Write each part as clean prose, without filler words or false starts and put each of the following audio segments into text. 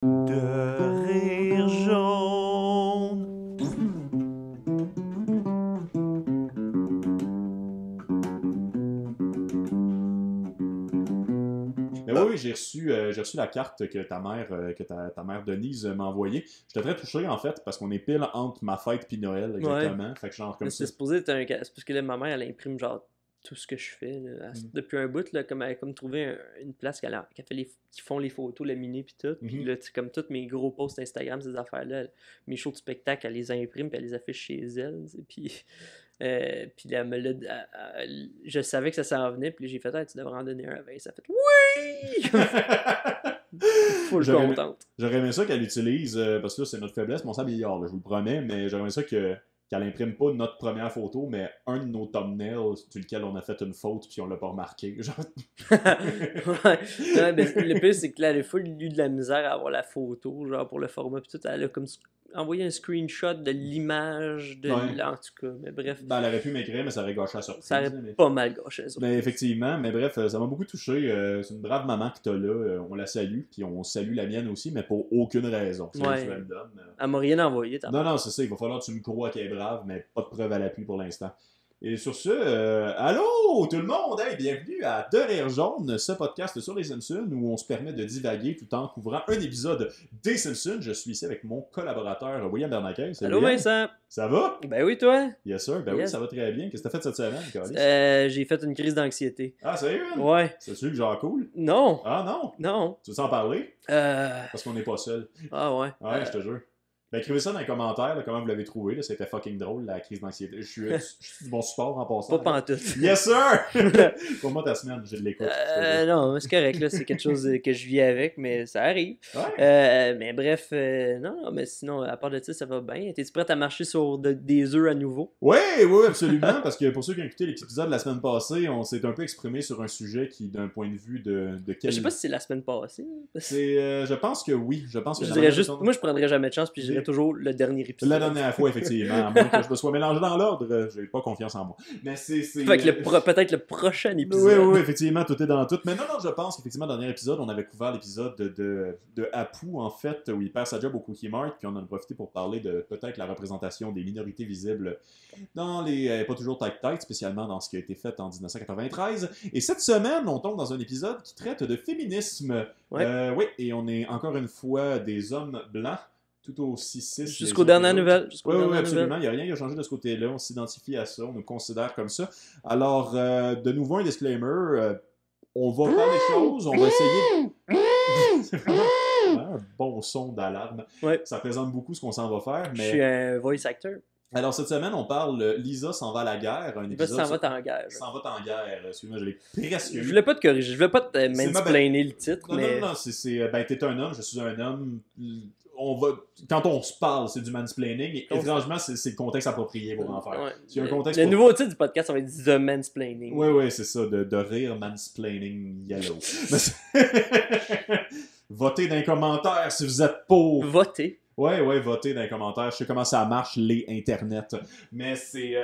De rire jaune. Mais oui, j'ai reçu la carte que ta mère Denise m'a envoyée. J'étais très touché, en fait, parce qu'on est pile entre ma fête puis Noël, exactement. Fait que genre comme ça. C'est supposé être un. C'est parce que là, ma mère, elle imprime genre tout ce que je fais. Là. Mm. Depuis un bout, là, comme elle a comme trouvé une place qui fait qui font les photos, laminés puis tout. Puis Mhm. là, tu sais, comme tous mes gros posts Instagram, ces affaires-là, mes shows de spectacle, elle les imprime puis elle les affiche chez elle. Tu sais. Puis là, je savais que ça s'en venait, puis là, j'ai fait, ah, tu devrais en donner un à Vince. Ça fait, oui! Full contente. J'aurais aimé ça qu'elle utilise, parce que là, c'est notre faiblesse, mon s'améliore, je vous le promets, mais j'aurais aimé ça qu'elle imprime pas notre première photo, mais un de nos thumbnails sur lequel on a fait une faute puis on l'a pas remarqué. Genre... ouais, ben, le pire, c'est que là, elle a full eu de la misère à avoir la photo, genre pour le format, puis tout. Elle a comme envoyé un screenshot de l'image de Ouais. en tout cas, mais bref. Ben, elle aurait pu m'écrire, mais ça aurait gâché la surprise. Ça aurait mais... pas mal gâché ça. Mais effectivement, mais bref, ça m'a beaucoup touché. C'est une brave maman que t'as là. On la salue, puis on salue la mienne aussi, mais pour aucune raison. C'est Ouais. ce qu'elle me donne. Elle m'a rien envoyé, Non, non, c'est ça. Il va falloir que tu me crois qu'elle est brave, mais pas de preuve à l'appui pour l'instant. Et sur ce, allô tout le monde! Hey, bienvenue à De Rire Jaune, ce podcast sur les Simpsons où on se permet de divaguer tout en couvrant un épisode des Simpsons. Je suis ici avec mon collaborateur William Bernacquin. Salut, Allô William. Vincent! Ça va? Ben oui, toi? Yes, sir. Ben oui, Yes. ça va très bien. Qu'est-ce que t'as fait cette semaine, Carlis? J'ai fait une crise d'anxiété. Ah, sérieux? Ouais. C'est-tu que genre cool? Non! Ah non? Non! Tu veux s'en parler? Euh... Parce qu'on n'est pas seul. Ah ouais. Ouais, je te jure. Ben, écrivez ça dans les commentaires, là, comment vous l'avez trouvé. Là, c'était fucking drôle, la crise d'anxiété. Je suis du bon support en passant. Pas pantoute. Yes, sir! Pour moi, ta semaine, je l'écoute. Non, c'est correct, là, c'est quelque chose que je vis avec, mais ça arrive. Ouais. Mais bref, non, mais sinon, à part de ça, ça va bien. T'es-tu prête à marcher sur des œufs à nouveau? Oui, absolument. Parce que pour ceux qui ont écouté l'épisode de la semaine passée, on s'est un peu exprimé sur un sujet qui, d'un point de vue de quel... Je sais pas si c'est la semaine passée. Je pense que oui. Je pense que Je dirais juste, moi, je prendrais jamais de chance, puis je dirais toujours le dernier épisode. La dernière fois, effectivement. À moins que je me sois mélangé dans l'ordre, j'ai pas confiance en moi. Mais c'est. Fait que peut-être le prochain épisode. Oui, effectivement, tout est dans tout. Mais non, je pense qu'effectivement, dans le dernier épisode, on avait couvert l'épisode de Apu, en fait, où il perd sa job au Cookie Mart, puis on en a profité pour parler de peut-être la représentation des minorités visibles dans les pas toujours tête-tête, spécialement dans ce qui a été fait en 1993. Et cette semaine, on tombe dans un épisode qui traite de féminisme. Ouais. Oui, et on est encore une fois des hommes blancs. Tout aussi cis. Jusqu'aux dernières nouvelles. Oui, absolument. Il n'y a rien qui a changé de ce côté-là. On s'identifie à ça. On nous considère comme ça. Alors, de nouveau, un disclaimer. On va faire les choses. On va essayer. C'est vraiment un bon son d'alarme. Ouais. Ça présente beaucoup ce qu'on s'en va faire. Mais... Je suis un voice actor. Alors, cette semaine, on parle Lisa s'en va à la guerre. Un épisode. S'en va en guerre. S'en va en guerre. Excuse-moi, je l'ai presque Je voulais pas te corriger. Je voulais pas te mansplainer le titre. Non, mais... non, ben, t'es un homme, je suis un homme. Quand on se parle, c'est du mansplaining. Et étrangement, c'est le contexte approprié pour en faire. Ouais. Un contexte le nouveau titre du podcast, ça va être The Mansplaining. Oui, c'est ça, de rire mansplaining yellow. Votez dans les commentaires si vous êtes pauvre. Votez. Ouais, votez dans les commentaires. Je sais comment ça marche, les internets. Mais c'est...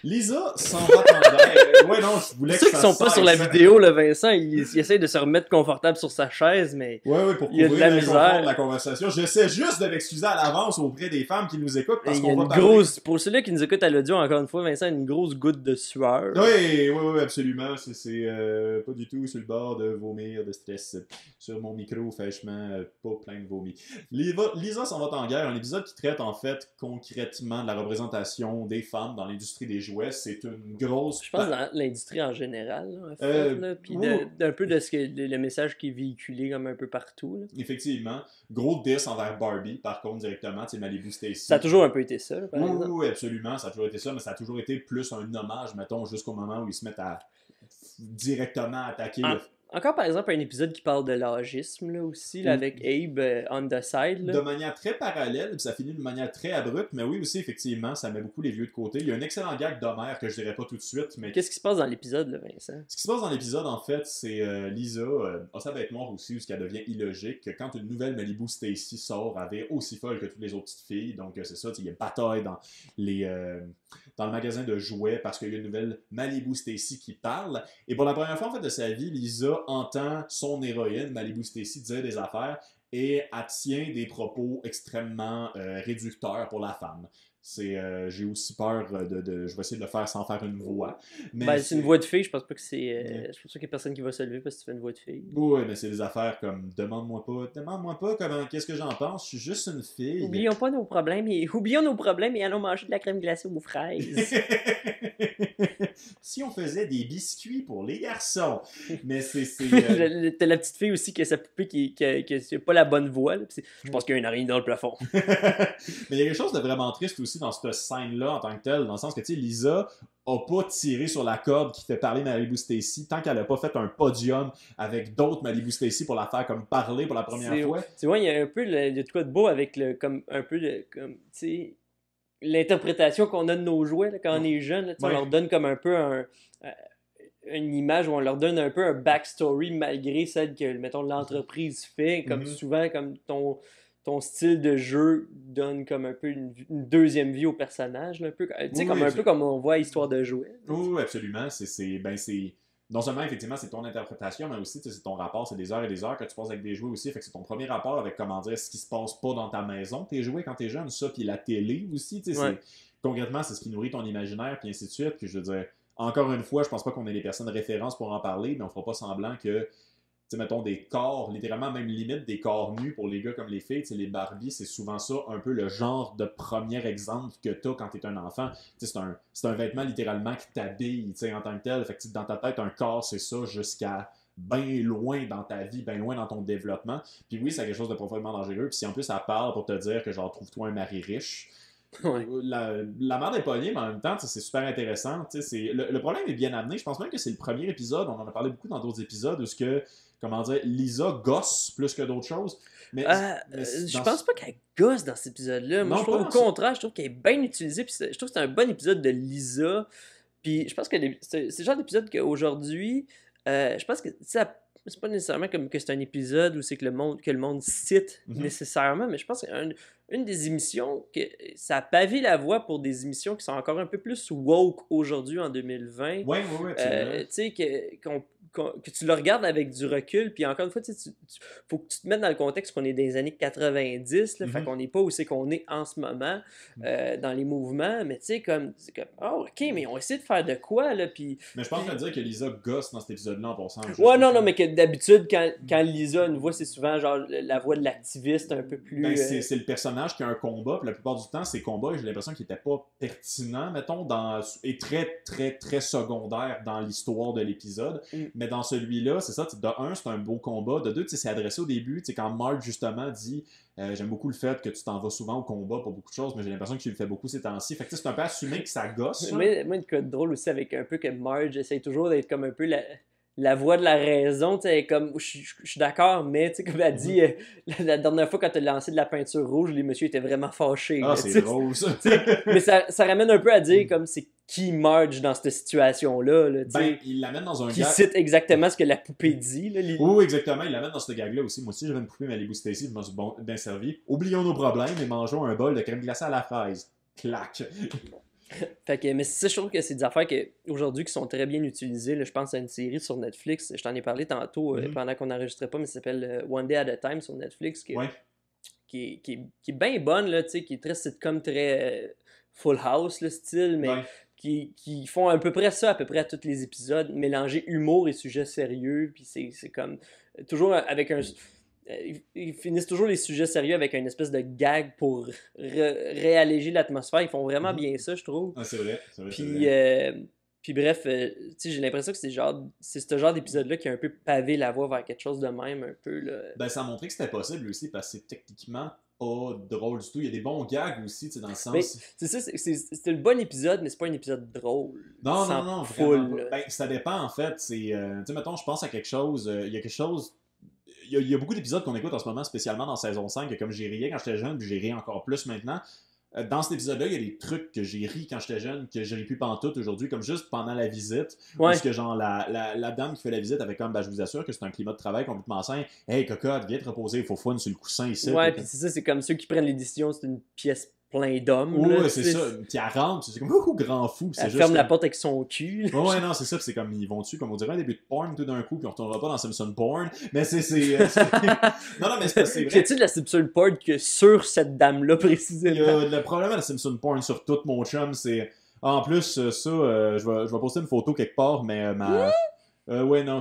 Lisa s'en va en ouais, non, je voulais que ceux qui sont pas sur la vidéo, le Vincent, il essaie de se remettre confortable sur sa chaise, mais pour il y a de la misère. De la conversation. J'essaie juste de m'excuser à l'avance auprès des femmes qui nous écoutent parce qu'on va parler. Pour ceux-là qui nous écoutent à l'audio, encore une fois, Vincent a une grosse goutte de sueur. Oui, absolument. C'est pas du tout sur le bord de vomir, de stress. Sur mon micro, fraîchement, pas plein de vomi. Lisa s'en va en guerre, un épisode qui traite en fait concrètement de la représentation des femmes dans l'industrie des jouets. C'est une grosse... Je pense dans l'industrie en général, là, en fait, là, puis d'un peu de ce que le message qui est véhiculé comme un peu partout. Là. Effectivement. Gros diss envers Barbie, par contre, directement. C'est Malibu Stacy. Ça a toujours un peu été ça, là, par exemple. Oui, absolument. Ça a toujours été ça, mais ça a toujours été plus un hommage, mettons, jusqu'au moment où ils se mettent à directement attaquer... Encore, par exemple, un épisode qui parle de l'âgisme, là, aussi, là, avec Abe on the side. Là. De manière très parallèle, puis ça finit de manière très abrupte, mais oui, aussi, effectivement, ça met beaucoup les vieux de côté. Il y a un excellent gag d'Homer que je dirais pas tout de suite, mais... Qu'est-ce qui se passe dans l'épisode, là, Vincent? Ce qui se passe dans l'épisode, en fait, c'est Lisa a sa bête noire aussi, où ce qu'elle devient illogique. Quand une nouvelle Malibu Stacy sort, elle est aussi folle que toutes les autres petites filles, donc c'est ça, il y a une bataille dans le magasin de jouets parce qu'il y a une nouvelle Malibu Stacy qui parle. Et pour la première fois, en fait, de sa vie, Lisa entend son héroïne, Malibu Stacy, dire des affaires. et elle tient des propos extrêmement réducteurs pour la femme. J'ai aussi peur je vais essayer de le faire sans faire une voix. Mais Ben, c'est une voix de fille, je pense pas que c'est. Je pense pas qu'il y a personne qui va se lever parce que tu fais une voix de fille. Oui, mais c'est des affaires comme demande-moi pas qu'est-ce que j'en pense, je suis juste une fille. Oublions nos problèmes et allons manger de la crème glacée aux fraises. Si on faisait des biscuits pour les garçons. Mais T'as la petite fille aussi qui a sa poupée qui a pas la bonne voix. Là, je pense qu'il y a une araignée dans le plafond. Mais il y a quelque chose de vraiment triste aussi dans cette scène-là en tant que telle, dans le sens que, tu sais, Lisa a pas tiré sur la corde qui fait parler Malibu Stacy tant qu'elle a pas fait un podium avec d'autres Malibu Stacy pour la faire comme parler pour la première fois. Tu vois, il y a un peu de quoi de beau avec comme un peu comme, tu sais, l'interprétation qu'on a de nos jouets là, quand on est jeune. Là, on leur donne comme un peu une image où on leur donne un peu un backstory malgré celle que, mettons, l'entreprise fait. Comme souvent, comme ton style de jeu donne comme un peu une deuxième vie au personnage. Là, un peu, un peu comme on voit à Histoire de jouer. Oui, absolument. Non seulement, effectivement, c'est ton interprétation, mais aussi, c'est ton rapport. C'est des heures et des heures que tu passes avec des jouets aussi. Fait que c'est ton premier rapport avec, comment dire, ce qui se passe pas dans ta maison. Tes jouets quand t'es jeune, ça, puis la télé aussi. Concrètement, c'est ce qui nourrit ton imaginaire, puis ainsi de suite. Puis je veux dire, encore une fois, je pense pas qu'on ait les personnes de référence pour en parler, mais on fera pas semblant que, tu sais, mettons, des corps, littéralement même limite des corps nus pour les gars comme les filles. Tu sais, les Barbies, c'est souvent ça, un peu le genre de premier exemple que t'as quand t'es un enfant. Tu sais, c'est un vêtement littéralement qui t'habille, tu sais, en tant que tel. Fait que dans ta tête, un corps, c'est ça jusqu'à bien loin dans ta vie, bien loin dans ton développement. Puis oui, c'est quelque chose de profondément dangereux. Puis si en plus, ça parle pour te dire que, genre, trouve-toi un mari riche. Ouais. La merde est pognée, mais en même temps, c'est super intéressant. Le problème est bien amené. Je pense même que c'est le premier épisode. On en a parlé beaucoup dans d'autres épisodes où ce que, comment dire, Lisa gosse plus que d'autres choses. Mais je pense pas qu'elle gosse dans cet épisode-là. Moi, Non, je trouve pas au contraire, je trouve qu'elle est bien utilisée. Puis je trouve que c'est un bon épisode de Lisa. Puis je pense que c'est le genre d'épisode qu'aujourd'hui, je pense que c'est pas nécessairement comme que c'est un épisode où c'est que le monde cite nécessairement, mais je pense que c'est une des émissions que ça a pavé la voie pour des émissions qui sont encore un peu plus woke aujourd'hui en 2020. Oui, absolument. Tu sais, que tu le regardes avec du recul, puis encore une fois, faut que tu te mettes dans le contexte qu'on est des années 90, là, fait qu'on n'est pas où c'est qu'on est en ce moment dans les mouvements, mais tu sais, c'est comme, oh, ok, mais ils ont essayé de faire de quoi, là, puis... Mais je pense qu'on va dire que Lisa gosse dans cet épisode-là en passant. Ouais, non, mais que d'habitude, quand Lisa a une voix, c'est souvent genre la voix de l'activiste un peu plus... Ben, c'est le personnage qui a un combat, puis la plupart du temps, ces combats, j'ai l'impression qu'ils n'étaient pas pertinents, mettons, et très, très, très secondaires dans l'histoire de l'épisode. Mais dans celui-là, c'est ça, de un, c'est un beau combat. De deux, c'est adressé au début, quand Marge, justement, dit j'aime beaucoup le fait que tu t'en vas souvent au combat pour beaucoup de choses, mais j'ai l'impression que tu le fais beaucoup ces temps-ci. Fait que c'est un peu assumé que ça gosse. Mais moi, une code drôle aussi avec un peu que Marge essaye toujours d'être comme un peu la voix de la raison, tu sais, comme je suis d'accord, mais tu sais, comme elle dit, la dernière fois quand tu as lancé de la peinture rouge, les messieurs étaient vraiment fâchés. Ah, c'est drôle ça. Mais ça ramène un peu à dire comme c'est qui Marge dans cette situation-là. Là, ben, il l'amène dans un qui gag. Cite exactement ce que la poupée dit. Là, Oui, exactement, il l'amène dans ce gag-là aussi. Moi aussi, j'avais une poupée Malibu Stacy, je m'en suis bien servi. Oublions nos problèmes et mangeons un bol de crème glacée à la fraise. Clac. Fait que, mais c'est ça, je trouve que c'est des affaires aujourd'hui qui sont très bien utilisées. Là, je pense à une série sur Netflix, je t'en ai parlé tantôt pendant qu'on n'enregistrait pas, mais ça s'appelle One Day at a Time sur Netflix, qui est bien bonne, là, qui est très sitcom, très Full House, le style, mais qui font à peu près ça, à peu près à tous les épisodes, mélanger humour et sujets sérieux, puis c'est comme toujours avec un... Ils finissent toujours les sujets sérieux avec une espèce de gag pour réalléger l'atmosphère. Ils font vraiment bien ça, je trouve. Ah, c'est vrai. Puis bref, j'ai l'impression que c'est ce genre d'épisode-là qui a un peu pavé la voie vers quelque chose de même, un peu. Là. Ben, ça a montré que c'était possible aussi, parce que c'est techniquement pas drôle du tout. Il y a des bons gags aussi, dans le sens... Mais, c'est ça, c'était le bon épisode, mais c'est pas un épisode drôle. Non, full. Ben, ça dépend, en fait. Tu sais, mettons, je pense à quelque chose... Il y a quelque chose... Il y a beaucoup d'épisodes qu'on écoute en ce moment, spécialement dans saison 5, que comme j'ai ri quand j'étais jeune, puis j'ai ri encore plus maintenant. Dans cet épisode-là, il y a des trucs que j'ai ri quand j'étais jeune, que j'ai ri plus pantoute aujourd'hui, comme juste pendant la visite. Parce que genre, la dame qui fait la visite avait comme, je vous assure que c'est un climat de travail complètement sain. Hey, cocotte, viens te reposer, il faut fun sur le coussin ici. Ouais, puis c'est ça, c'est comme ceux qui prennent les décisions, c'est une pièce plein d'hommes. Ouais, là, c'est tu sais. ça. Puis elle rentre, c'est comme un grand fou. C'est Elle juste ferme la comme- porte avec son cul. là. Ouais, non, c'est ça. Puis c'est comme, ils vont dessus, comme on dirait un début de porn tout d'un coup, puis on retournera pas dans Simpson Porn. Mais non, non, mais c'est vrai. Qu'est-ce de la Simpson Porn que sur cette dame-là Il y précisément? a le problème à la Simpson Porn sur tout, mon chum, c'est... En plus, je vais poster une photo quelque part, mais ouais, non,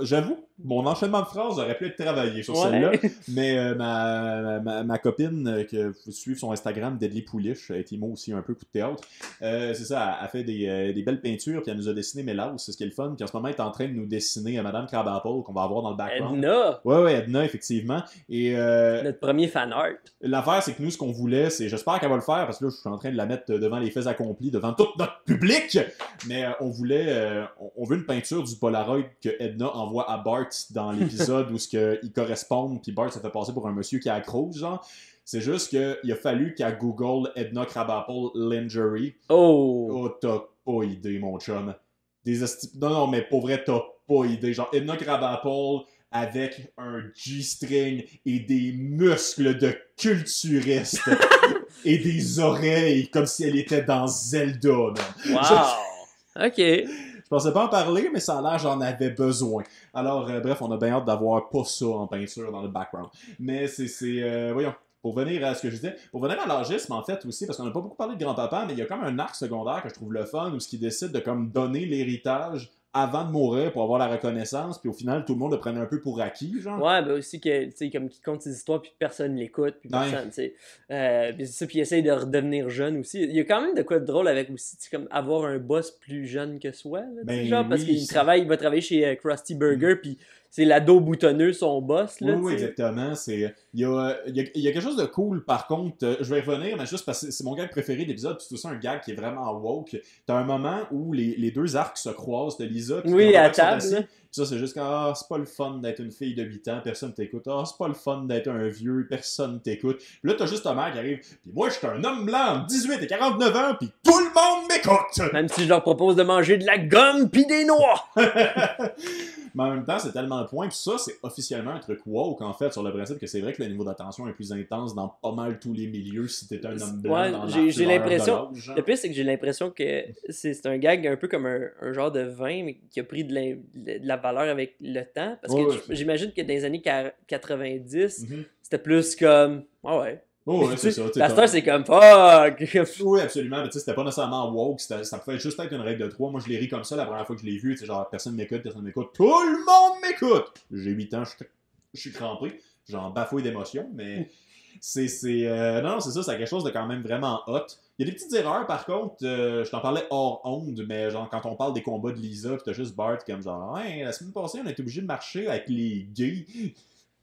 j'avoue, mon enchaînement de phrases aurait pu être travaillé sur celle-là, Ouais. mais ma copine, que vous suivez son Instagram, Deadly Poulish, a été moi aussi un peu coup de théâtre, c'est ça, elle fait des belles peintures, puis elle nous a dessiné Mélaus, c'est ce qui est le fun, puis en ce moment, elle est en train de nous dessiner Madame Crabapple, qu'on va avoir dans le background. Edna, Ouais, Edna, effectivement, et notre premier fan art. l'affaire, c'est que nous, ce qu'on voulait, c'est, j'espère qu'elle va le faire, parce que là, je suis en train de la mettre devant les faits accomplis, devant tout notre public, mais on veut une peinture du Polaroid que Edna envoie à Bart dans l'épisode où ils correspondent, puis Bart se fait passer pour un monsieur qui accroche, genre. C'est juste qu'il a fallu qu'elle Google Edna Crabapple lingerie. Oh! Oh, t'as pas idée, mon chum. Non, mais pour vrai, t'as pas idée. Genre, Edna Crabapple avec un G-string et des muscles de culturiste et des oreilles comme si elle était dans Zelda, man. Wow! Ok. Je pensais pas en parler, mais ça a l'air j'en avais besoin. Alors, bref, on a bien hâte d'avoir pas ça en peinture dans le background. Mais voyons, pour venir à ce que je disais, pour venir à l'âgisme, en fait, aussi, parce qu'on n'a pas beaucoup parlé de grand-papa, mais il y a comme un arc secondaire que je trouve le fun, où ce qui décide de comme donner l'héritage avant de mourir pour avoir la reconnaissance, puis au final, tout le monde le prenait un peu pour acquis, genre. Ouais, ben aussi que, tu sais, comme qu'il compte ses histoires, puis personne l'écoute, puis Ouais. personne, tu sais. Puis c'est ça, puis il essaye de redevenir jeune aussi. Il y a quand même de quoi de drôle avec aussi, tu sais, comme avoir un boss plus jeune que soi, là, tu sais, Ben genre, parce oui, qu'il va travailler chez Krusty Burger, puis c'est l'ado boutonneux, son boss, là, Oui, tu sais. exactement. Il y a quelque chose de cool, par contre, je vais y revenir, mais juste parce que c'est mon gag préféré de l'épisode, puis c'est aussi un gag qui est vraiment woke. T'as un moment où les deux arcs se croisent de Lisa, puis Oui, quand à ils sont table, assis, là. puis ça, c'est juste quand, c'est pas le fun d'être une fille de 8 ans, personne t'écoute. C'est pas le fun d'être un vieux, personne t'écoute. Puis là, t'as juste ta mère qui arrive, puis moi, je suis un homme blanc entre 18 et 49 ans, puis tout le monde m'écoute! Même si je leur propose de manger de la gomme pis des noix! Mais en même temps, c'est tellement le point. Puis ça, c'est officiellement un truc woke, en fait, sur le principe que c'est vrai que le niveau d'attention est plus intense dans pas mal tous les milieux si t'es un homme blanc. Ouais, dans j'ai l'artillerie l'impression. de l'âge, genre. Le pire, c'est que j'ai l'impression que c'est un gag un peu comme un genre de vin, mais qui a pris de la valeur avec le temps. Parce que Ouais, j'imagine que dans les années 90, Mhm. c'était plus comme. Ah ouais. Oh, ouais, c'est ça. tu sais, La star, c'est comme fuck! Oui, absolument, mais tu sais, c'était pas nécessairement woke, ça pouvait juste être une règle de 3. Moi, je l'ai ri comme ça la première fois que je l'ai vu, tu sais, genre, personne m'écoute, tout le monde m'écoute! J'ai 8 ans, je suis crampé, j'en bafouille d'émotion, mais non, c'est ça, c'est quelque chose de quand même vraiment hot. Il y a des petites erreurs, par contre, je t'en parlais hors onde, mais genre, quand on parle des combats de Lisa, pis t'as juste Bart comme genre, ouais, la semaine passée, on a été obligé de marcher avec les gays.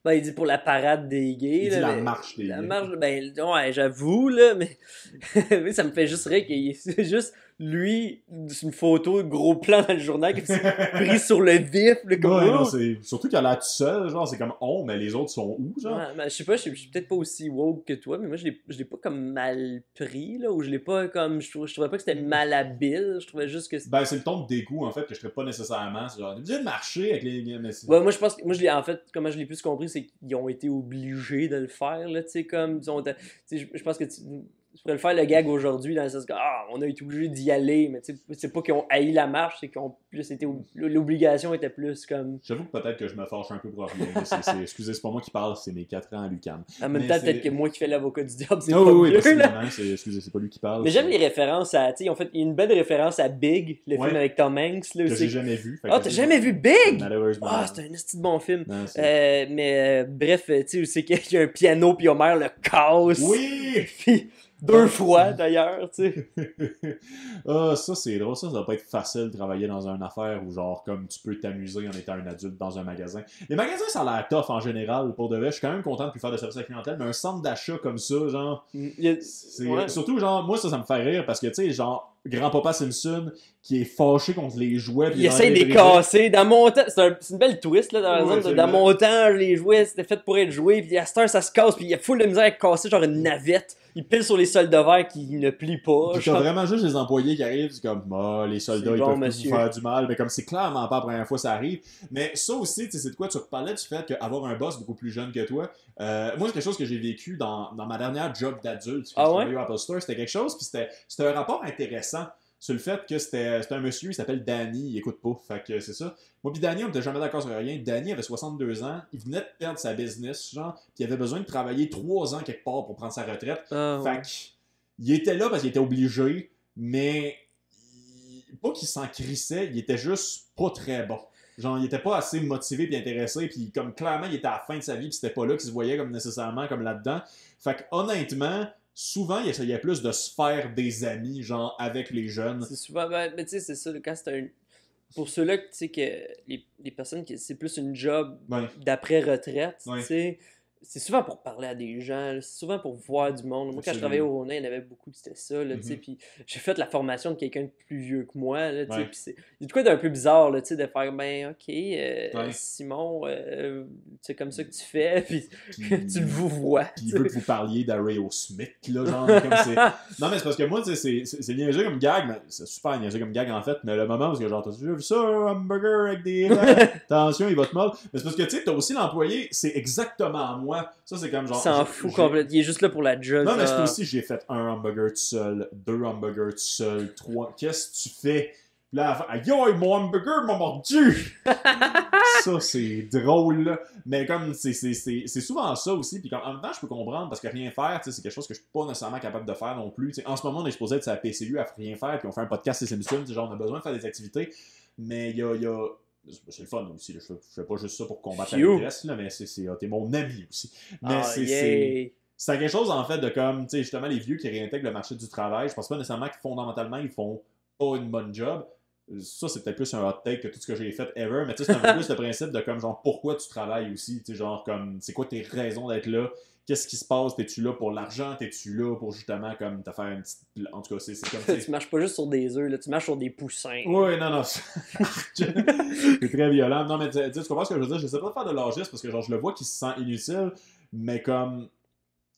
Ben, il dit pour la parade des gays. Il dit là, la mais- marche des La gays. marche, ben, ouais, j'avoue, là, mais. mais ça me fait juste rire qu'il c'est juste lui, c'est une photo, gros plan dans le journal, qui s'est pris sur le vif, là, comme Ouais, non, oh! c'est surtout qu'il a l'air tout seul, genre, c'est comme on, mais les autres sont où, genre? Ouais, mais je sais pas, je suis peut-être pas aussi woke que toi, mais moi je l'ai pas comme mal pris, là, ou je l'ai pas comme. Je trouvais pas que c'était mal habile, je trouvais juste que. Ben, c'est le ton de dégoût, en fait, que je ferais pas nécessairement. C'est genre, on est obligé de marcher avec les gars, mais c'est- Ouais, moi je pense que. Moi je l'ai en fait, comment je l'ai plus compris, c'est qu'ils ont été obligés de le faire, là, tu sais, comme. Tu sais, je pense que tu pourrais le faire le gag aujourd'hui dans le sens que on a été obligé d'y aller, mais tu sais, c'est pas qu'ils ont haï la marche, c'est qu'ils ont plus été. L'obligation était plus comme. J'avoue que peut-être que je me fâche un peu pour rien. Mais excusez, c'est pas moi qui parle, c'est mes 4 ans à l'UQAM. En même Mais temps, c'est- peut-être que moi qui fais l'avocat du diable, c'est Oh, pas oui, mieux, là. possiblement, excusez, c'est pas lui qui parle. Mais j'aime les références à. Tu sais, en fait, il y a une belle référence à Big, le Ouais. film avec Tom Hanks. Là, où que c'est- j'ai jamais vu. fait Ah, que- t'as jamais vu Big? Malheureusement. Ah, c'est un esti de bon film. Non, c'est- Mais bref, tu sais, où c'est qu'il y a un piano, puis Homer le casse. Oui! Puis deux fois d'ailleurs, tu sais. Ah, ça c'est drôle, ça doit pas être facile de travailler dans une affaire où genre comme tu peux t'amuser en étant un adulte dans un magasin. Les magasins ça a l'air tough en général pour de vrai, je suis quand même content de plus faire de service à la clientèle, mais un centre d'achat comme ça, genre Il y a- c'est Ouais. surtout genre moi ça me fait rire parce que tu sais genre grand-papa Simpson qui est fâché contre les jouets. Il essaye de les casser. Dans mon temps, c'est une belle twist, là, dans Ouais, dans mon temps, les jouets, c'était fait pour être joué, puis à cette heure, ça se casse, puis il y a full de misère à casser, genre une navette. Il pile sur les soldats verts qui ne plient pas. Puis t'as vraiment juste les employés qui arrivent, c'est comme, les soldats, ils peuvent monsieur. vous faire du mal, mais comme c'est clairement pas la première fois que ça arrive. Mais ça aussi, tu sais, c'est de quoi tu parlais du fait qu'avoir un boss beaucoup plus jeune que toi. Moi, c'est quelque chose que j'ai vécu dans ma dernière job d'adulte. Ah ouais? Au Apple Store, c'était quelque chose, puis c'était un rapport intéressant sur le fait que c'était un monsieur, il s'appelle Danny, il écoute pas. Fait que c'est ça. Moi pis Danny, on était jamais d'accord sur rien. Danny avait 62 ans, il venait de perdre sa business, genre, pis il avait besoin de travailler 3 ans quelque part pour prendre sa retraite. Fait que, il était là parce qu'il était obligé, mais pas qu'il s'en crissait, il était juste pas très bon. Genre, il était pas assez motivé puis intéressé, puis comme clairement, il était à la fin de sa vie, puis c'était pas là qu'il se voyait comme nécessairement comme là-dedans. Fait que honnêtement, souvent, il essayait plus de se faire des amis, genre, avec les jeunes. C'est souvent, mais tu sais, c'est ça, quand c'est un... Pour ceux-là, tu sais, que les personnes, c'est plus une job d'après-retraite, tu sais, c'est souvent pour parler à des gens, c'est souvent pour voir du monde. Moi, quand je travaillais au Ronin, il y en avait beaucoup qui c'était ça, là, tu sais, puis j'ai fait la formation de quelqu'un de plus vieux que moi, là, tu sais, puis c'est du coup d'un peu bizarre, là, tu sais, de faire, ben, ok, Simon, c'est comme ça que tu fais, puis tu le vous vois. Puis il veut que vous parliez d'Areo Smith, là, genre, comme c'est... Non, mais c'est parce que moi, tu sais, c'est niaiseux comme gag, mais c'est super niaiseux comme gag, en fait, mais le moment où j'ai entendu, j'ai vu ça, un hamburger avec des... Attention, il va te mordre. Mais c'est parce que, tu sais, t'as aussi l'employé, c'est exactement moi. Ça, c'est comme genre... S'en fout complètement. Il est juste là pour la job. Non, mais c'est aussi, j'ai fait un hamburger tout seul, 2 hamburgers tout seul, 3... Qu'est-ce que tu fais? Puis là, yo, mon hamburger m'a mordu! Ça, c'est drôle, là. Mais comme, c'est souvent ça aussi. Puis en même temps, je peux comprendre, parce que rien faire, c'est quelque chose que je suis pas nécessairement capable de faire non plus. T'sais, en ce moment, on est supposé être à la PCU à rien faire, puis on fait un podcast et Simpson, genre, on a besoin de faire des activités. Mais il y a c'est le fun aussi, là. Je fais pas juste ça pour combattre la détresse, là, mais t'es mon ami aussi. Mais c'est quelque chose, en fait, de comme, tu sais, justement, les vieux qui réintègrent le marché du travail, je pense pas nécessairement que fondamentalement, ils font pas une bonne job. Ça, c'est peut-être plus un hot take que tout ce que j'ai fait ever, mais tu sais, c'est un peu plus le principe de comme, genre, pourquoi tu travailles aussi, tu sais, genre, comme, c'est quoi tes raisons d'être là, qu'est-ce qui se passe, t'es-tu là pour l'argent, t'es-tu là pour justement, comme, te faire une petite... En tout cas, c'est comme... Tu marches pas juste sur des œufs, là, tu marches sur des poussins. Ouais, non, c'est très violent. Non, mais tu comprends ce que je veux dire, je sais pas de faire de l'âgisme, parce que, genre, je le vois qu'il se sent inutile, mais comme...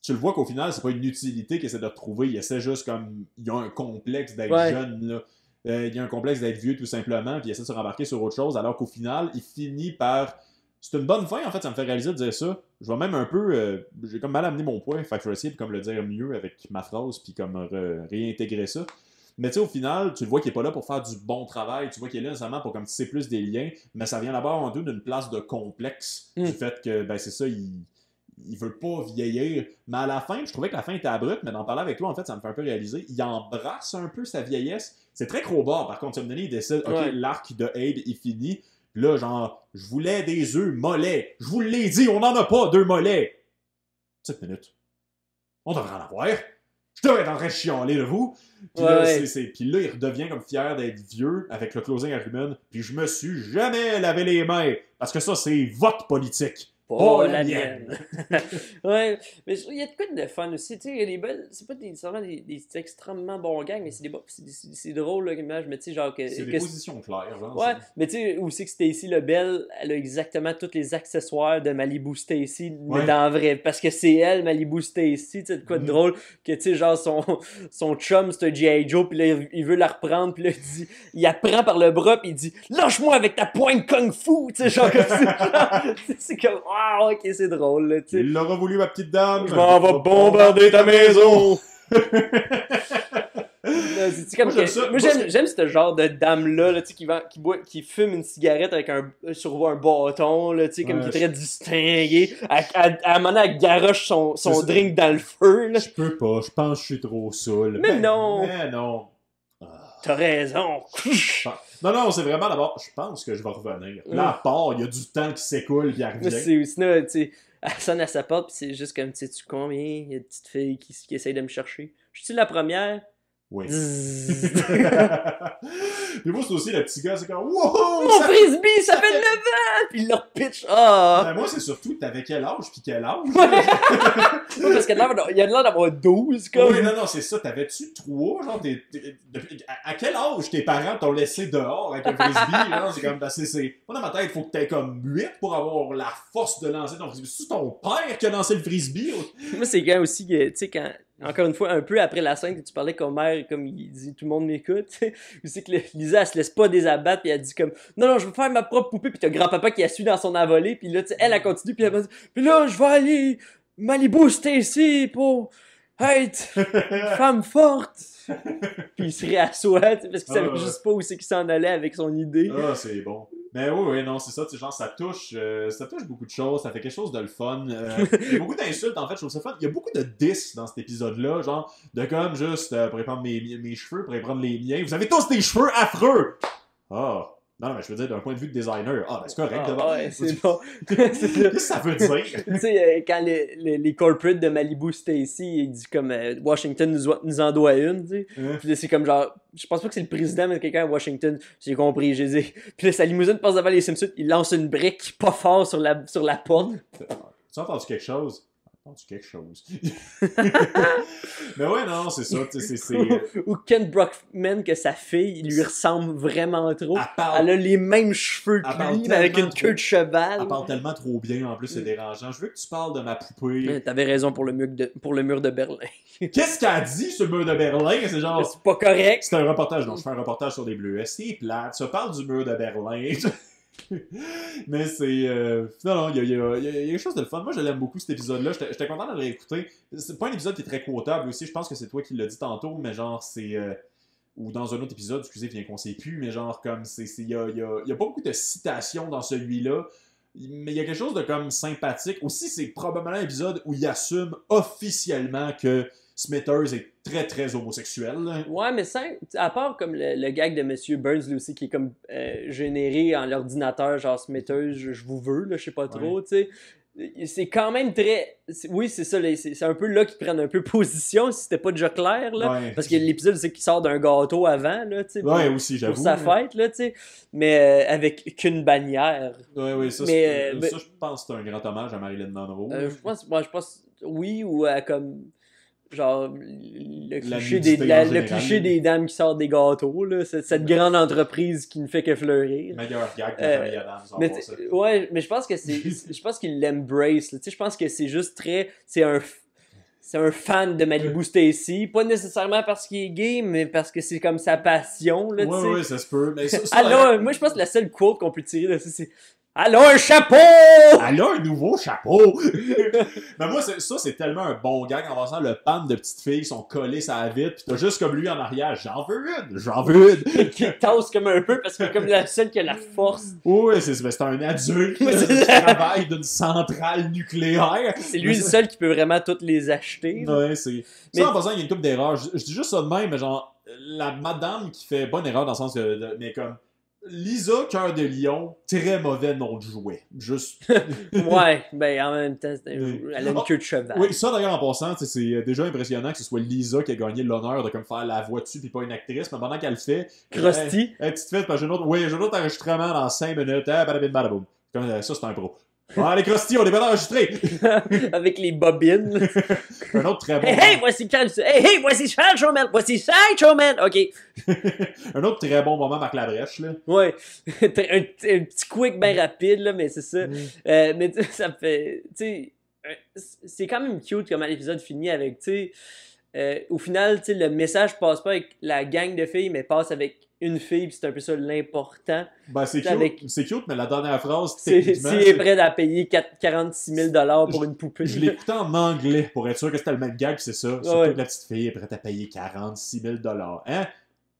Tu le vois qu'au final, c'est pas une utilité qu'il essaie de retrouver, il essaie juste comme... Il y a un complexe d'être jeune, là. Il y a un complexe d'être vieux, tout simplement, puis il essaie de se rembarquer sur autre chose, alors qu'au final, il finit par... C'est une bonne fin, en fait, ça me fait réaliser de dire ça. Je vais même un peu... j'ai comme mal amené mon point, fait que je vais essayer de comme le dire mieux avec ma phrase, puis comme réintégrer ça. Mais tu sais, au final, tu le vois qu'il est pas là pour faire du bon travail, tu vois qu'il est là nécessairement pour comme tisser plus des liens, mais ça vient d'abord en tout d'une place de complexe, du fait que, ben c'est ça, il veut pas vieillir. Mais à la fin, je trouvais que la fin était abrupte, mais d'en parler avec toi, en fait, ça me fait un peu réaliser. Il embrasse un peu sa vieillesse. C'est très crowbar, par contre. Tu vas me donner, il décide, ok, l'arc de Abe est fini. Puis là, genre, je voulais des œufs mollets. Je vous l'ai dit, on n'en a pas d'œufs mollets. 7 minutes. On devrait en avoir. Je devrais être en train de chialer de vous. Puis là, puis là, il redevient comme fier d'être vieux avec le closing argument. Puis je me suis jamais lavé les mains. Parce que ça, c'est votre politique. Pas la mienne. Ouais, mais il y a de quoi de fun aussi. Tu sais, les belles, c'est pas nécessairement des extrêmement bons gangs, mais c'est drôle, là, l'image. Mais tu sais, genre que. C'est des positions claires, genre. Ouais, mais tu sais, aussi que Stacy Lebel, elle a exactement tous les accessoires de Malibu Stacy, mais dans vrai. Parce que c'est elle, Malibu Stacy, tu sais, de quoi de drôle. Que tu sais, genre, son chum, c'est un G.I. Joe, puis là, il veut la reprendre, puis là, il la prend par le bras, puis il dit lâche-moi avec ta pointe kung fu, tu sais, genre, c'est comme. Ah, ok, c'est drôle, là, tu sais. Il l'aura voulu, ma petite dame. Je m'en vais bombarder ta maison. Comme moi, j'aime ce genre de dame-là, là, qui fume une cigarette avec sur un bâton, là, comme qui est très distingué. À un moment donné, elle garoche son drink dans le feu. Là. Je peux pas, je pense que je suis trop saoul. Mais non! Mais non! T'as raison! Non, c'est vraiment d'abord, je pense que je vais revenir. Là, à part, il y a du temps qui s'écoule puis elle revient. Sinon, tu sais, elle sonne à sa porte, pis c'est juste comme, tu sais, combien? Il y a une petite fille qui essaye de me chercher. Je suis la première? Oui. Puis moi, c'est aussi le petit gars, c'est comme, wow! Mon frisbee, ça fait 9 ans! Puis il leur pitch. Ah! Ben, moi, c'est surtout, t'avais quel âge, puis quel âge? Parce qu'il y a l'air d'avoir 12, comme. Oui, non, c'est ça. T'avais-tu 3? Genre, à quel âge tes parents t'ont laissé dehors avec un frisbee? Genre, c'est comme, moi, dans ma tête, il faut que t'aies comme 8 pour avoir la force de lancer ton frisbee. C'est ton père qui a lancé le frisbee? Moi, c'est quand aussi que, tu sais, quand. Encore une fois, un peu après la scène que tu parlais comme mère, comme il dit tout le monde m'écoute, c'est que Lisa, elle se laisse pas désabattre, puis elle dit comme non, je veux faire ma propre poupée, puis t'as grand-papa qui a su dans son envolée, puis là, tu sais, elle continue, puis elle dit, puis là, je vais aller Malibu Stacy pour être femme forte. Puis il se réassoit, parce qu'il savait juste pas où c'est qu'il s'en allait avec son idée. Ah, c'est bon. Mais oui, non, c'est ça, tu sais, genre, ça touche beaucoup de choses, ça fait quelque chose de le fun. Il y a beaucoup d'insultes, en fait, je trouve ça fun. Il y a beaucoup de diss dans cet épisode-là, genre, de comme juste, pour prendre mes cheveux, pour prendre les miens. Vous avez tous des cheveux affreux! Ah! Non, mais je veux dire, d'un point de vue de designer, c'est correct. Ouais, c'est bon. Qu'est-ce que ça veut dire? Tu sais, quand les corporates de Malibu Stacy, ils disent comme Washington nous en doit une, tu sais. Puis là, c'est comme genre, je pense pas que c'est le président, mais quelqu'un à Washington, j'ai compris, je les ai. Puis là, sa limousine passe devant les Simpsons, il lance une brique pas fort sur la porte. Tu as entendu quelque chose? Mais ouais, non, c'est ça. Ou Ken Brockman, que sa fille, il lui ressemble vraiment trop. Elle a les mêmes cheveux que lui, mais avec une queue de cheval. Elle parle tellement trop bien, en plus, c'est dérangeant. Je veux que tu parles de ma poupée. T'avais raison pour le mur de Berlin. Qu'est-ce qu'elle dit sur le mur de Berlin? C'est genre. C'est pas correct. C'est un reportage. Non, je fais un reportage sur des Bleuets. C'est plate. Tu parles du mur de Berlin. Mais c'est. Non, il y a quelque chose de le fun. Moi, je l'aime beaucoup cet épisode-là. J'étais content de le réécouter. C'est pas un épisode qui est très quotable aussi. Je pense que c'est toi qui l'as dit tantôt, mais genre, c'est. Ou dans un autre épisode, excusez, bien qu'on sait plus, mais genre, comme. Il y a pas beaucoup de citations dans celui-là. Mais il y a quelque chose de comme sympathique. Aussi, c'est probablement un épisode où il assume officiellement que Smithers est très très homosexuel. Ouais, mais à part comme le gag de Monsieur Burns, lui aussi, qui est comme généré en l'ordinateur, genre Smithers, je vous veux, là, je sais pas trop, tu sais. C'est quand même très. Oui, c'est ça, c'est un peu là qu'ils prennent un peu position, si c'était pas déjà clair, là. Ouais. Parce que l'épisode, c'est qu'il sort d'un gâteau avant, là, tu sais. Ouais, aussi, j'avoue. Pour sa fête, là, tu sais. Mais avec qu'une bannière. Ouais, ça, je pense que c'est un grand hommage à Marilyn Monroe. Je pense, oui, ou à comme. Genre, le cliché des dames qui sortent des gâteaux, là, cette grande entreprise qui ne fait que fleurir. Meilleur gag de la famille Adams. Ouais, mais je pense que je pense qu'il l'embrace, tu sais, je pense que c'est juste très, c'est un fan de Malibu Stacy, pas nécessairement parce qu'il est gay, mais parce que c'est comme sa passion, là, tu sais. Ouais, ça se peut. Mais moi, je pense que la seule quote qu'on peut tirer de ça, c'est elle a un chapeau! Elle a un nouveau chapeau! Mais moi, ça, c'est tellement un bon gag. En passant, le pan de petites filles sont collés sur la vitre, pis t'as juste comme lui en arrière, j'en veux une! Qui tasse comme un peu, parce que comme la seule qui a la force. Oui, c'est un adulte qui travaille d'une centrale nucléaire. C'est lui le seul qui peut vraiment toutes les acheter. Ouais, c'est. Mais en passant, il y a une couple d'erreurs. Je dis juste ça de même, mais genre, la madame qui fait bonne erreur dans le sens que. Mais comme. Lisa Cœur de Lion, très mauvais nom de jouet. Juste. Ouais, ben en même temps, elle a une queue de cheval. Oui, ça d'ailleurs en passant, c'est déjà impressionnant que ce soit Lisa qui a gagné l'honneur de comme faire la voix dessus puis pas une actrice, mais pendant qu'elle le fait. Krusty. Petite fête, parce que j'ai un autre enregistrement dans 5 minutes. Badabim, badaboum. Comme ça, c'est un pro. Allez, Krusty, on est bien enregistré! Avec les bobines. Un autre très bon. Hey, voici Charles. Hey, voici Charles Showman. Voici Charles Showman. OK. Un autre très bon moment, Marc Labrèche, là. Ouais. un petit quick bien rapide, là, mais c'est ça. Mais ça me fait. Tu sais, c'est quand même cute comment l'épisode finit avec, tu sais. Au final, tu sais, le message passe pas avec la gang de filles, mais passe avec une fille, puis c'est un peu ça l'important. Ben, c'est cute, mais la dernière phrase, c'est est prêt à payer 46 000 pour une poupée. Je l'écoutais en anglais pour être sûr que c'était le même gag, puis c'est ça. Surtout que la petite fille est prête à payer 46 000 Hein?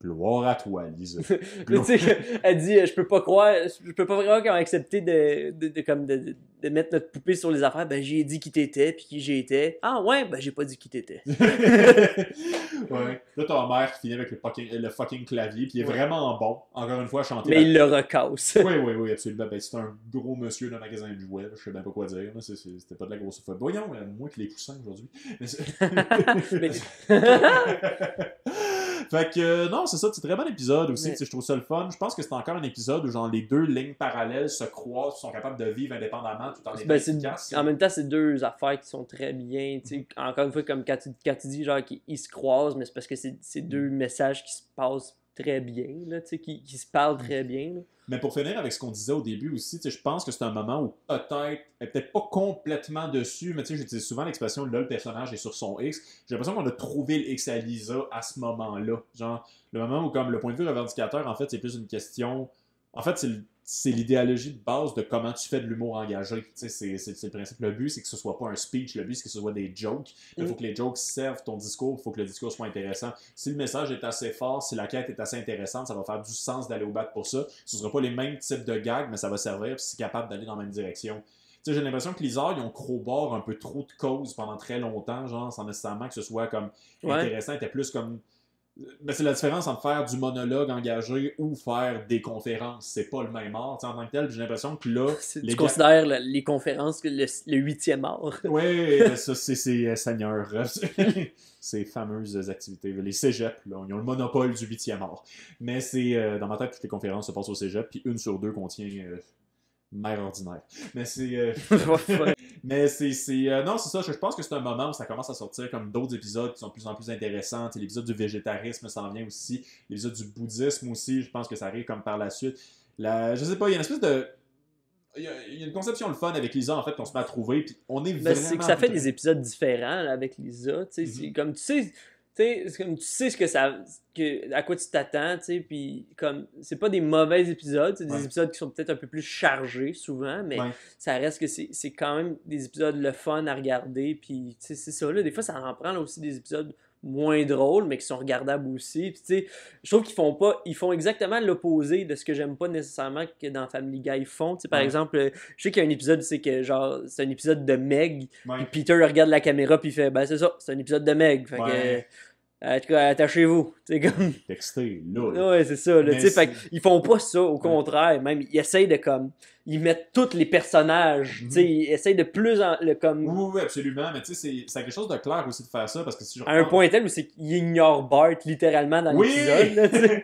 Gloire à toi, Lisa. Tu sais, elle dit, je peux pas vraiment qu'on a accepté de mettre notre poupée sur les affaires. Ben, j'ai dit qui t'étais, puis qui j'étais. Ah ouais, ben j'ai pas dit qui t'étais. Ouais. Là, ta mère qui finit avec le fucking clavier, puis il est vraiment bon, encore une fois, à chanter. Mais il le recasse. Oui, absolument. Ben, c'est un gros monsieur d'un magasin de jouets, je sais même pas quoi dire. C'était pas de la grosse fois. Voyons, moi qui les poussins aujourd'hui. Fait que, non, c'est ça, c'est très bon épisode aussi, Mais- tu sais, je trouve ça le fun. Je pense que c'est encore un épisode où, genre, les deux lignes parallèles se croisent, sont capables de vivre indépendamment tout en étant Ben, efficaces. en même temps, c'est deux affaires qui sont très bien. Tu sais, encore une fois, comme quand tu dis genre qu'ils se croisent, mais c'est parce que c'est deux messages qui se passent très bien, là, tu sais, qui se parlent très bien. Là. Mais pour finir avec ce qu'on disait au début aussi, tu sais, je pense que c'est un moment où peut-être, elle est peut-être pas complètement dessus, mais tu sais, j'utilise souvent l'expression là, le personnage est sur son X. J'ai l'impression qu'on a trouvé le X à Lisa à ce moment-là. Genre, le moment où, comme le point de vue revendicateur, en fait, c'est plus une question. En fait, c'est l'idéologie de base de comment tu fais de l'humour engagé. Tu sais, c'est le principe. Le but, c'est que ce soit pas un speech. Le but, c'est que ce soit des jokes. Il faut que les jokes servent ton discours. Il faut que le discours soit intéressant. Si le message est assez fort, si la quête est assez intéressante, ça va faire du sens d'aller au bat pour ça. Ce ne sera pas les mêmes types de gags, mais ça va servir si c'est capable d'aller dans la même direction. Tu sais, j'ai l'impression que Lisa, ils ont crowbar un peu trop de causes pendant très longtemps, genre, sans nécessairement que ce soit comme intéressant. Était plus comme... Ben, c'est la différence entre faire du monologue engagé ou faire des conférences. C'est pas le même art. T'sais, en tant que tel, j'ai l'impression que là. Tu considères les conférences le 8e art. Oui, ça, c'est Seigneur. Ces fameuses activités. Les cégeps, là, ils ont le monopole du 8e art. Mais c'est dans ma tête, toutes les conférences se passent au cégep, puis une sur deux contient mère ordinaire. Mais c'est. Mais non, c'est ça. Je pense que c'est un moment où ça commence à sortir comme d'autres épisodes qui sont de plus en plus intéressants. T'sais, l'épisode du végétarisme s'en vient aussi. L'épisode du bouddhisme aussi. Je pense que ça arrive comme par la suite. Je sais pas, il y a une espèce de. Il y a une conception le fun avec Lisa, en fait, qu'on se met à trouver. Puis on est vraiment. C'est que ça fait des épisodes différents là, avec Lisa. C'est comme tu sais. C'est comme tu sais à quoi tu t'attends, puis comme c'est pas des mauvais épisodes, c'est des épisodes qui sont peut-être un peu plus chargés souvent, mais ça reste que c'est quand même des épisodes le fun à regarder, puis c'est ça là, des fois ça en prend là, aussi des épisodes moins drôles mais qui sont regardables aussi, puis tu sais, je trouve ils font exactement l'opposé de ce que j'aime pas nécessairement que dans Family Guy ils font, tu sais, par exemple, je sais qu'il y a un épisode c'est que genre c'est un épisode de Meg, puis Peter regarde la caméra puis il fait ben c'est ça, c'est un épisode de Meg, fait que en tout cas, attachez-vous. C'est comme. Texté, là. Ouais, c'est ça. Là, fait ils font pas ça, au contraire. Même, ils essayent de comme. Ils mettent tous les personnages. Ils essayent de plus en. Comme... Oui, absolument. Mais tu sais, c'est quelque chose de clair aussi de faire ça. Parce que si je à un point tel où c'est qu'ils ignorent Bart littéralement dans l'épisode.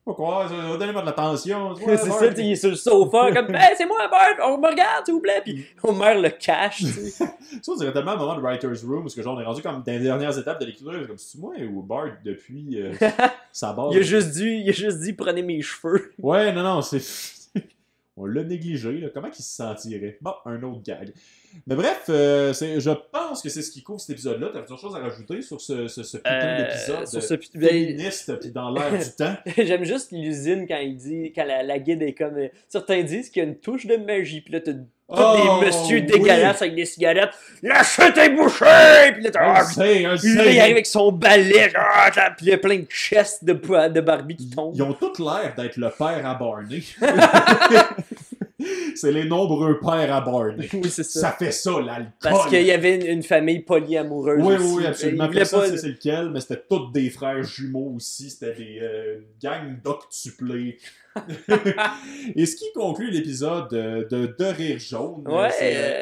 Pourquoi? Donnez-moi de l'attention. C'est ça, il est sur le sofa, comme hey, c'est moi, Bart, on me regarde, s'il vous plaît. Puis Homer le cache. Ça, on dirait tellement un moment de Writer's Room, parce que genre, on est rendu comme dans les dernières étapes de l'écriture. Comme si moi ou Bart depuis sa base. Il a juste dit, prenez mes cheveux. Ouais, non, c'est. On l'a négligé, là. Comment il se sentirait? Bon, un autre gag. Mais bref, je pense que c'est ce qui couvre cet épisode-là. T'as d'autres choses à rajouter sur ce putain d'épisode féministe pis dans l'air du temps? J'aime juste l'usine quand la guide est comme... certains disent qu'il y a une touche de magie, puis là t'as tous des messieurs dégueulasses avec des cigarettes. Lâchez tes bouchées! Puis là, il arrive avec son balai, puis il y a plein de chests de Barbie qui tombent. Ils ont tous l'air d'être le père à Barney. C'est les nombreux pères à Barney. Oui, c'est ça. Ça fait ça, l'alcool. Parce qu'il y avait une famille polyamoureuse aussi. Oui, absolument. Personne c'est lequel, mais c'était tous des frères jumeaux aussi. C'était des gangs d'octuplés. Et ce qui conclut l'épisode de Rire Jaune,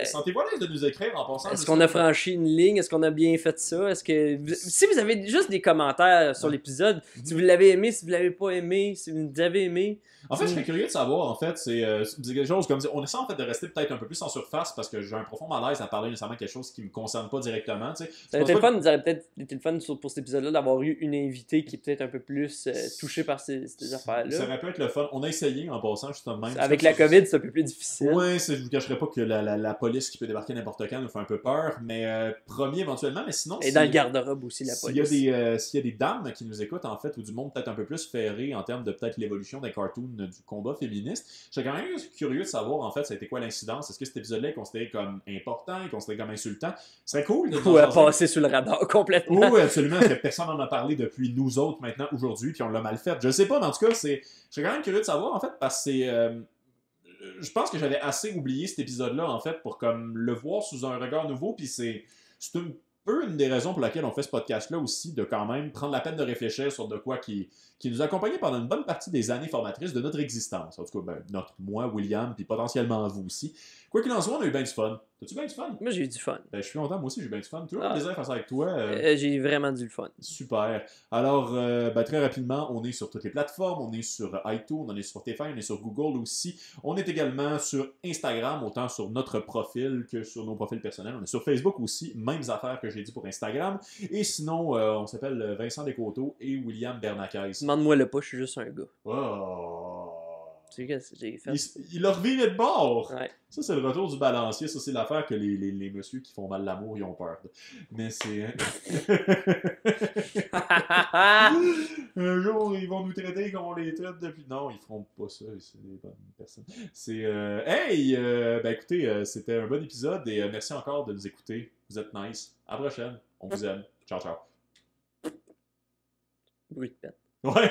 sentez-vous à l'aise de nous écrire en passant. Est-ce qu'on a franchi une ligne? Est-ce qu'on a bien fait ça? Si vous avez juste des commentaires sur l'épisode, si vous l'avez aimé, si vous l'avez pas aimé, si vous avez aimé... En fait, je serais curieux de savoir, en fait, c'est quelque chose comme... On essaie en fait de rester peut-être un peu plus en surface parce que j'ai un profond malaise à parler nécessairement de quelque chose qui me concerne pas directement, tu sais. Ça aurait peut-être été le fun pour cet épisode-là d'avoir eu une invitée qui est peut-être un peu plus touchée par ces affaires-là. Ça aurait pu être le fun. On a essayé en passant justement même. Avec la COVID, c'est un peu plus difficile. Ouais, je vous cacherai pas que la police qui peut débarquer n'importe quand nous fait un peu peur, mais premier éventuellement, mais sinon... Et dans le garde-robe aussi, la police. S'il y a des dames qui nous écoutent, en fait, ou du monde peut-être un peu plus ferré en termes de peut-être l'évolution des cartoons du combat féministe, je serais quand même curieux de savoir, en fait, ça a été quoi l'incidence. Est-ce que cet épisode-là est considéré comme important, est considéré comme insultant? Ce serait cool de passer sous le radar complètement. Oui, absolument, parce que personne n'en a parlé depuis nous autres maintenant, aujourd'hui, puis on l'a mal fait. Je sais pas, mais en tout cas, je serais quand même curieux de savoir, en fait, parce que je pense que j'avais assez oublié cet épisode-là, en fait, pour comme le voir sous un regard nouveau, puis c'est un peu une des raisons pour laquelle on fait ce podcast-là aussi, de quand même prendre la peine de réfléchir sur de quoi qui nous a accompagnés pendant une bonne partie des années formatrices de notre existence. En tout cas, moi, William, puis potentiellement vous aussi. Quoi qu'il en soit, on a eu bien du fun. T'as-tu bien du fun? Moi, j'ai eu du fun. Ben, je suis content, moi aussi, j'ai bien du fun. Toujours un Ah. plaisir de faire ça avec toi. J'ai vraiment du fun. Super. Alors, ben, très rapidement, on est sur toutes les plateformes. On est sur iTunes, on est sur Spotify, on est sur Google aussi. On est également sur Instagram, autant sur notre profil que sur nos profils personnels. On est sur Facebook aussi, mêmes affaires que j'ai dit pour Instagram. Et sinon, on s'appelle Vincent Descoteaux et William Bernacquez. Demande-moi le pas, je suis juste un gars. Oh. Tu sais qu'est-ce que j'ai fait? Il a reviré de bord! Ouais. Ça, c'est le retour du balancier. Ça, c'est l'affaire que les messieurs qui font mal l'amour, ils ont peur de. Mais c'est... Un jour, ils vont nous traiter comme on les traite depuis... Non, ils feront pas ça. C'est des bonnes personnes. C'est... Hey! Ben écoutez, c'était un bon épisode et merci encore de nous écouter. Vous êtes nice. À la prochaine. On vous aime. Ciao, ciao. Bruit de pète. Ouais!